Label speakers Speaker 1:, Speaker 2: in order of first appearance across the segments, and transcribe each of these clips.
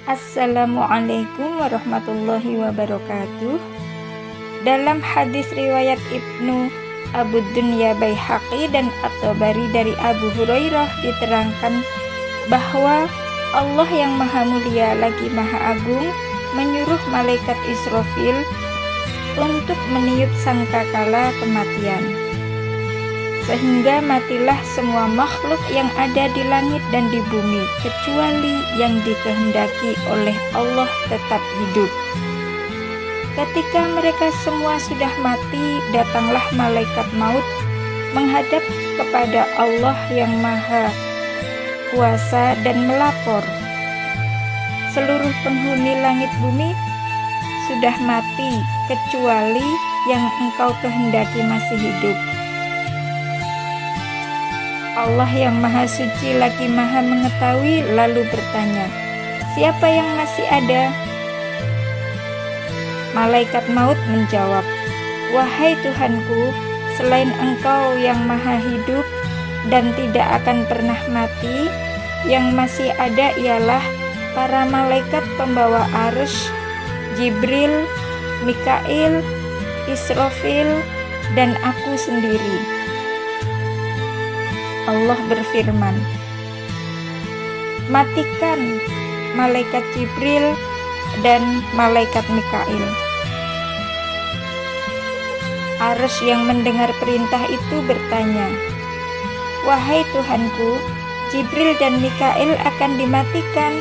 Speaker 1: Assalamualaikum warahmatullahi wabarakatuh. Dalam hadis riwayat Ibnu Abu Dunya Baihaqi dan At-Tabari dari Abu Hurairah diterangkan bahwa Allah yang Maha Mulia lagi Maha Agung menyuruh malaikat Israfil untuk meniup sangkakala kematian, sehingga matilah semua makhluk yang ada di langit dan di bumi, kecuali yang dikehendaki oleh Allah tetap hidup. Ketika mereka semua sudah mati, datanglah malaikat maut menghadap kepada Allah yang Maha Kuasa dan melapor, seluruh penghuni langit bumi sudah mati, kecuali yang Engkau kehendaki masih hidup. Allah yang Maha Suci lagi Maha Mengetahui lalu bertanya, siapa yang masih ada? Malaikat maut menjawab, wahai Tuhanku, selain Engkau yang Maha Hidup dan tidak akan pernah mati, yang masih ada ialah para malaikat pembawa arsy, Jibril, Mikail, Israfil, dan aku sendiri. Allah berfirman, matikan malaikat Jibril dan malaikat Mikail. Arsy yang mendengar perintah itu bertanya, wahai Tuhanku, Jibril dan Mikail akan dimatikan.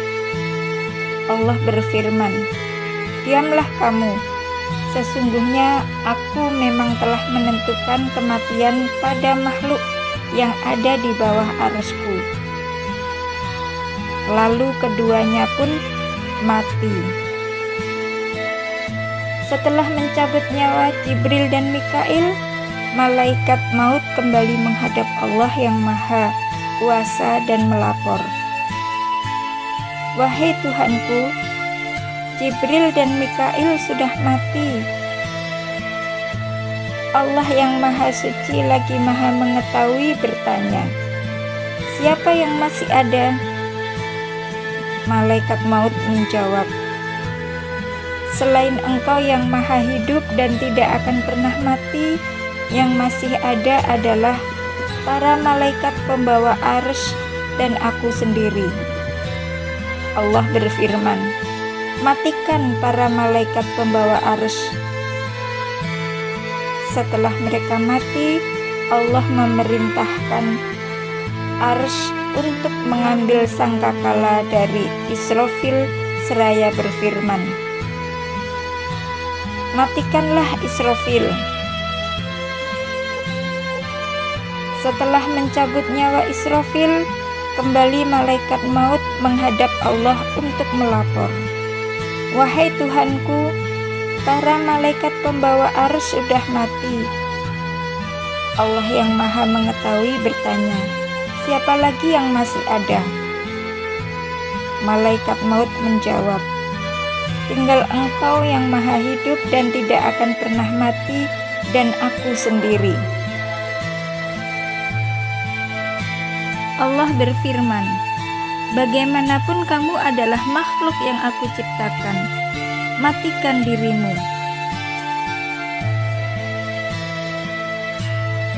Speaker 1: Allah berfirman, diamlah kamu, sesungguhnya aku memang telah menentukan kematian pada makhluk yang ada di bawah arsy-Ku. Lalu keduanya pun mati. Setelah mencabut nyawa Jibril dan Mikail, malaikat maut kembali menghadap Allah yang Maha Kuasa dan melapor, wahai Tuhanku, Jibril dan Mikail sudah mati. Allah yang Maha Suci lagi Maha Mengetahui bertanya, siapa yang masih ada? Malaikat maut menjawab, selain Engkau yang Maha Hidup dan tidak akan pernah mati, yang masih ada adalah para malaikat pembawa arsy dan aku sendiri. Allah berfirman, matikan para malaikat pembawa arsy. Setelah mereka mati, Allah memerintahkan arsy untuk mengambil sangkakala dari Israfil seraya berfirman, matikanlah Israfil. Setelah mencabut nyawa Israfil, kembali malaikat maut menghadap Allah untuk melapor, wahai Tuhanku, para malaikat pembawa arsy sudah mati. Allah yang Maha Mengetahui bertanya, siapa lagi yang masih ada? Malaikat maut menjawab, tinggal Engkau yang Maha Hidup dan tidak akan pernah mati, dan aku sendiri. Allah berfirman, bagaimanapun kamu adalah makhluk yang aku ciptakan, matikan dirimu.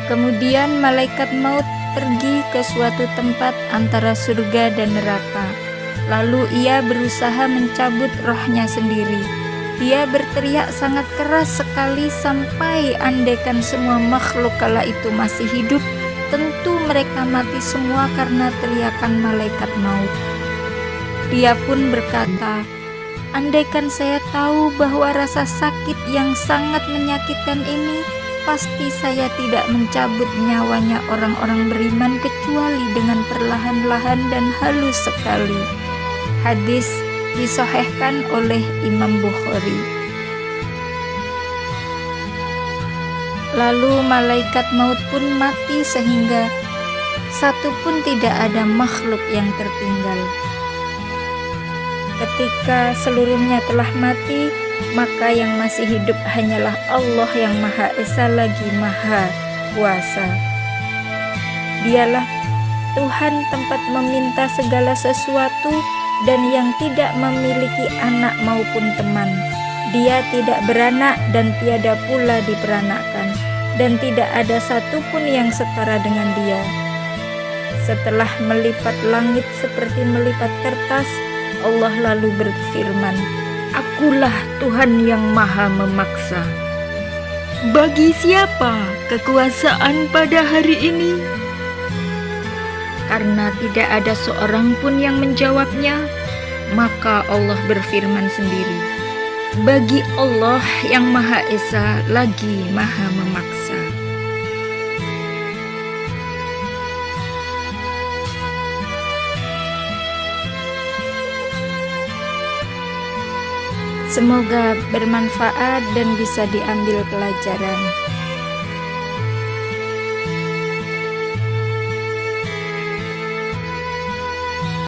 Speaker 1: Kemudian malaikat maut pergi ke suatu tempat antara surga dan neraka. Lalu ia berusaha mencabut rohnya sendiri. Dia berteriak sangat keras sekali sampai andaikan semua makhluk kala itu masih hidup, tentu mereka mati semua karena teriakan malaikat maut. Dia pun berkata, andaikan saya tahu bahwa rasa sakit yang sangat menyakitkan ini, pasti saya tidak mencabut nyawanya orang-orang beriman kecuali dengan perlahan-lahan dan halus sekali. Hadis disahihkan oleh Imam Bukhari. Lalu malaikat maut pun mati sehingga satu pun tidak ada makhluk yang tertinggal. Ketika seluruhnya telah mati, maka yang masih hidup hanyalah Allah yang Maha Esa lagi Maha Kuasa. Dialah Tuhan tempat meminta segala sesuatu dan yang tidak memiliki anak maupun teman. Dia tidak beranak dan tiada pula diperanakkan, dan tidak ada satupun yang setara dengan Dia. Setelah melipat langit seperti melipat kertas, Allah lalu berfirman, "Akulah Tuhan yang Maha Memaksa."
Speaker 2: Bagi siapa kekuasaan pada hari ini?
Speaker 1: Karena tidak ada seorang pun yang menjawabnya, maka Allah berfirman sendiri, "Bagi Allah yang Maha Esa lagi Maha Memaksa." Semoga bermanfaat dan bisa diambil pelajaran.